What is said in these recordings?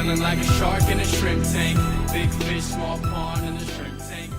Feeling like a shark in a shrimp tank. Big fish, small pond in the shrimp tank.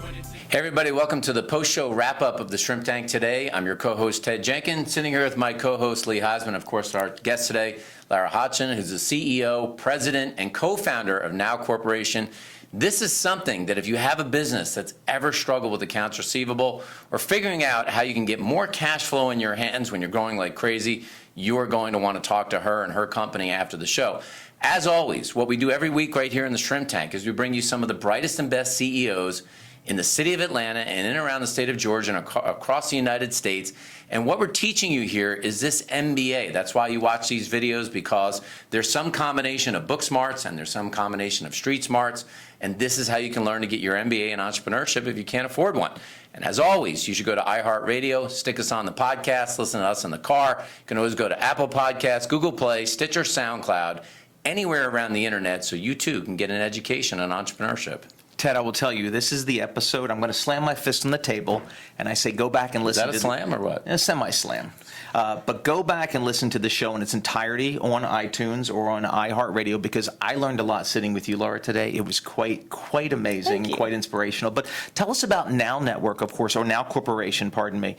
Hey everybody, welcome to the post-show wrap-up of the Shrimp Tank today. I'm your co-host Ted Jenkins, sitting here with my co-host Lee Heisman. Of course, our guest today, Lara Hodgson, who's the CEO, president, and co-founder of Now Corporation. This is something that if you have a business that's ever struggled with accounts receivable or figuring out how you can get more cash flow in your hands when you're growing like crazy, you are going to want to talk to her and her company after the show. As always, what we do every week right here in the Shrimp Tank is we bring you some of the brightest and best CEOs in the city of Atlanta and in and around the state of Georgia and across the United States. And what we're teaching you here is this MBA. That's why you watch these videos, because there's some combination of book smarts and there's some combination of street smarts. And this is how you can learn to get your MBA in entrepreneurship if you can't afford one. And as always, you should go to iHeartRadio, stick us on the podcast, listen to us in the car. You can always go to Apple Podcasts, Google Play, Stitcher, SoundCloud, anywhere around the internet so you too can get an education on entrepreneurship. Ted, I will tell you, this is the episode. I'm going to slam my fist on the table, and I say go back and listen. Is that a slam or what? A semi-slam. But go back and listen to the show in its entirety on iTunes or on iHeartRadio, because I learned a lot sitting with you, Laura, today. It was quite amazing, quite inspirational. But tell us about Now Network, of course, or Now Corporation, pardon me.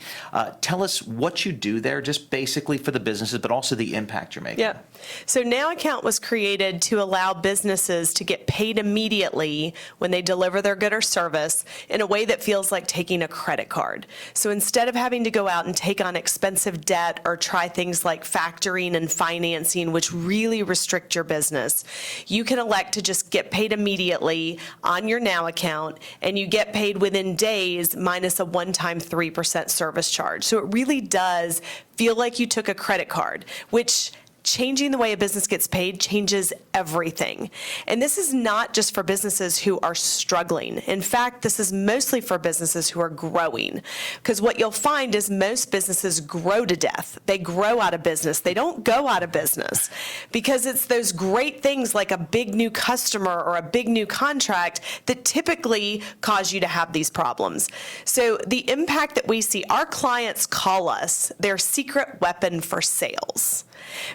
Tell us what you do there, just basically for the businesses, but also the impact you're making. Yeah. So NOWaccount was created to allow businesses to get paid immediately when they deliver their good or service in a way that feels like taking a credit card. So instead of having to go out and take on expensive debt or try things like factoring and financing, which really restrict your business, you can elect to just get paid immediately on your Now account, and you get paid within days minus a one-time 3% service charge. So it really does feel like you took a credit card, which changing the way a business gets paid changes everything. And this is not just for businesses who are struggling. In fact, this is mostly for businesses who are growing. Because what you'll find is most businesses grow to death. They grow out of business. They don't go out of business. Because it's those great things like a big new customer or a big new contract that typically cause you to have these problems. So the impact that we see, our clients call us their secret weapon for sales.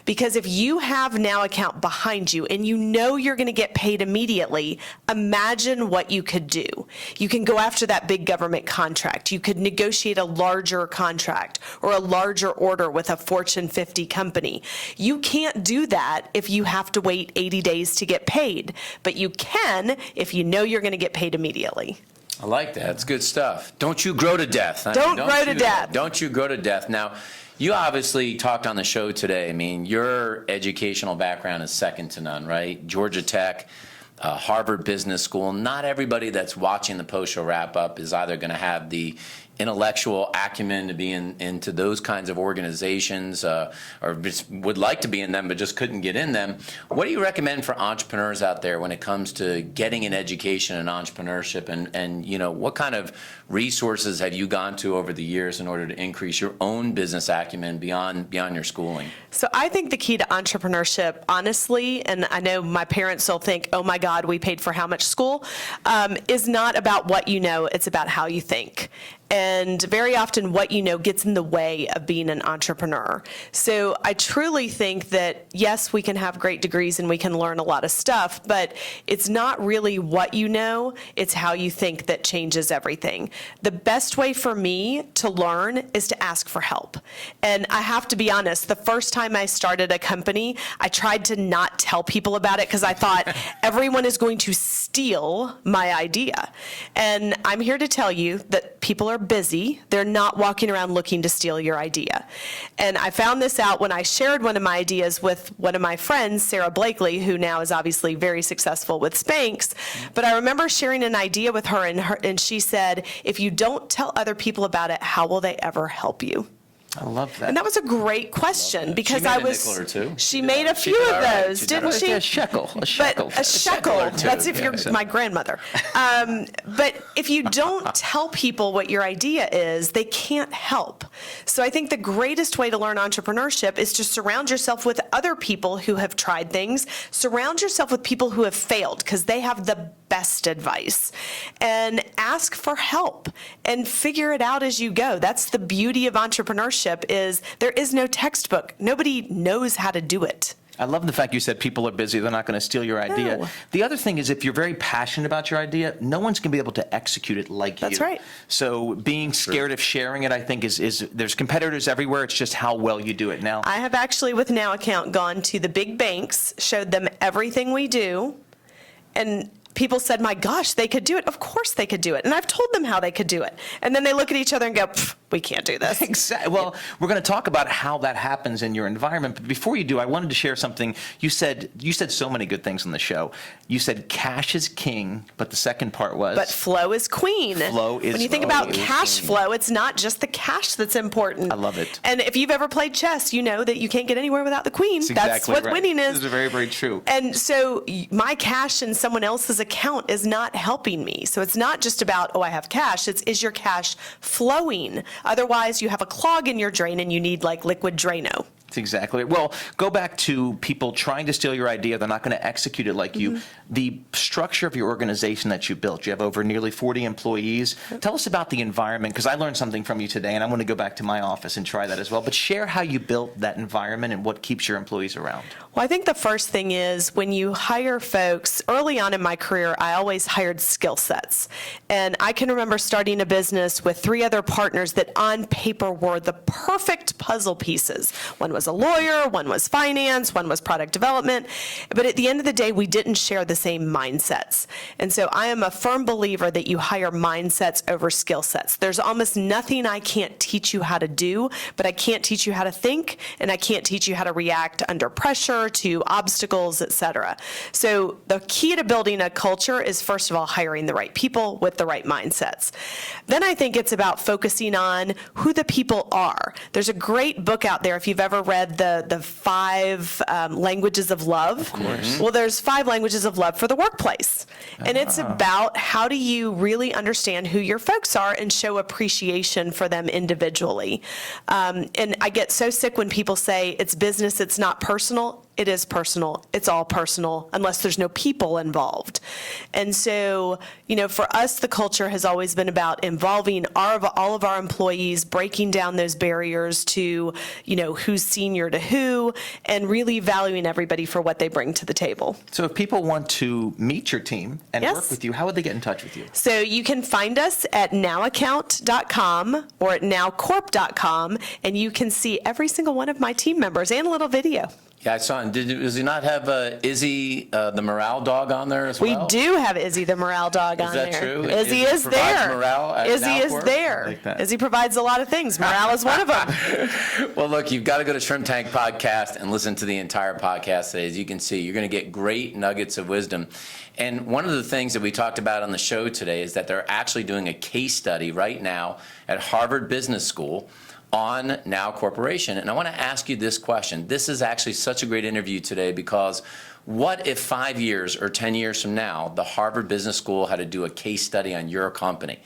Because if you have NOWaccount behind you and you know you're going to get paid immediately, imagine what you could do. You can go after that big government contract. You could negotiate a larger contract or a larger order with a Fortune 50 company. You can't do that if you have to wait 80 days to get paid, but you can if you know you're going to get paid immediately. I like that. It's good stuff. Don't you grow to death. Don't grow to death. Don't you grow to death. Now, you obviously talked on the show today. I mean, your educational background is second to none, right? Georgia Tech, Harvard Business School. Not everybody that's watching the post-show wrap-up is either going to have the intellectual acumen to be into those kinds of organizations or just would like to be in them but just couldn't get in them. What do you recommend for entrepreneurs out there when it comes to getting an education in entrepreneurship, and you know, what kind of resources have you gone to over the years in order to increase your own business acumen beyond your schooling? So I think the key to entrepreneurship, honestly, and I know my parents will think, oh my God, we paid for how much school, is not about what you know, it's about how you think. And very often what you know gets in the way of being an entrepreneur. So I truly think that, yes, we can have great degrees and we can learn a lot of stuff, but it's not really what you know, it's how you think that changes everything. The best way for me to learn is to ask for help. And I have to be honest, the first time I started a company, I tried to not tell people about it because I thought everyone is going to steal my idea. And I'm here to tell you that people are busy. They're not walking around looking to steal your idea. And I found this out when I shared one of my ideas with one of my friends, Sarah Blakely, who now is obviously very successful with Spanx. But I remember sharing an idea with her, and she said, if you don't tell other people about it, how will they ever help you? I love that. And that was a great question because She made a nickel or two. She made a few of those, didn't she? A shekel. But a shekel. That's if you're my grandmother. But if you don't tell people what your idea is, they can't help. So I think the greatest way to learn entrepreneurship is to surround yourself with other people who have tried things. Surround yourself with people who have failed because they have the best advice. And ask for help and figure it out as you go. That's the beauty of entrepreneurship, is there is no textbook. Nobody knows how to do it. I love the fact you said people are busy. They're not going to steal your idea. No. The other thing is if you're very passionate about your idea, no one's going to be able to execute it like you. That's right. So being scared of sharing it, I think, is there's competitors everywhere. It's just how well you do it now. I have actually, with NOWaccount, gone to the big banks, showed them everything we do, and people said, my gosh, they could do it. Of course they could do it. And I've told them how they could do it. And then they look at each other and go, we can't do this. Exactly. Well, we're going to talk about how that happens in your environment. But before you do, I wanted to share something. You said so many good things on the show. You said cash is king, but the second part was? But flow is queen. Flow is When you think flow about is cash queen. flow, it's not just the cash that's important. I love it. And if you've ever played chess, you know that you can't get anywhere without the queen. That's That's exactly what right. winning is. This is very, very true. And so my cash in someone else's account is not helping me. So it's not just about, oh, I have cash. It's, is your cash flowing? Otherwise, you have a clog in your drain and you need like liquid Drano. That's exactly it. Well, go back to people trying to steal your idea. They're not going to execute it like you. The structure of your organization that you built, you have over nearly 40 employees. Tell us about the environment, because I learned something from you today, and I want to go back to my office and try that as well. But share how you built that environment and what keeps your employees around. Well, I think the first thing is when you hire folks, early on in my career, I always hired skill sets. And I can remember starting a business with 3 other partners that on paper were the perfect puzzle pieces. One was a lawyer, one was finance, one was product development. But at the end of the day, we didn't share the same mindsets. And so I am a firm believer that you hire mindsets over skill sets. There's almost nothing I can't teach you how to do, but I can't teach you how to think, and I can't teach you how to react under pressure, to obstacles, et cetera. So the key to building a culture is, first of all, hiring the right people with the right mindsets. Then I think it's about focusing on who the people are. There's a great book out there, if you've ever read the 5 languages of love. Of course. Well, there's 5 languages of love for the workplace. And it's about how do you really understand who your folks are and show appreciation for them individually. And I get so sick when people say it's business, it's not personal. It is personal. It's all personal unless there's no people involved. And so, for us, the culture has always been about involving all of our employees, breaking down those barriers to, who's senior to who, and really valuing everybody for what they bring to the table. So if people want to meet your team and Yes. work with you, how would they get in touch with you? So you can find us at NOWaccount.com or at NOWcorp.com, and you can see every single one of my team members and a little video. Yeah, I saw him. Does he not have Izzy, the morale dog, on there as We well? do have Izzy the morale dog on there. Is that true? Izzy is provides there. morale at Izzy is NOWcorp? there. I like that. Izzy provides a lot of things. Morale is one of them. Well, look, you've got to go to Shrimp Tank Podcast and listen to the entire podcast today. As you can see, you're going to get great nuggets of wisdom. And one of the things that we talked about on the show today is that they're actually doing a case study right now at Harvard Business School on Now Corporation. And I want to ask you this question. This is actually such a great interview today, because what if 5 years or 10 years from now, the Harvard Business School had to do a case study on your company?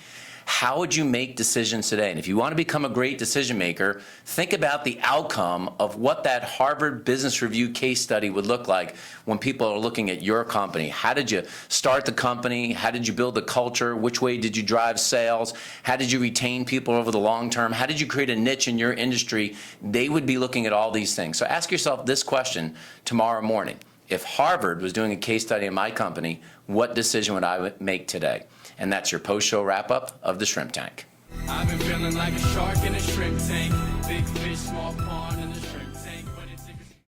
How would you make decisions today? And if you want to become a great decision maker, think about the outcome of what that Harvard Business Review case study would look like when people are looking at your company. How did you start the company? How did you build the culture? Which way did you drive sales? How did you retain people over the long term? How did you create a niche in your industry? They would be looking at all these things. So ask yourself this question tomorrow morning. If Harvard was doing a case study in my company, what decision would I make today? And that's your post-show wrap-up of the Shrimp Tank. I've been feeling like a shark in a shrimp tank. Big fish, small pond in the shrimp tank.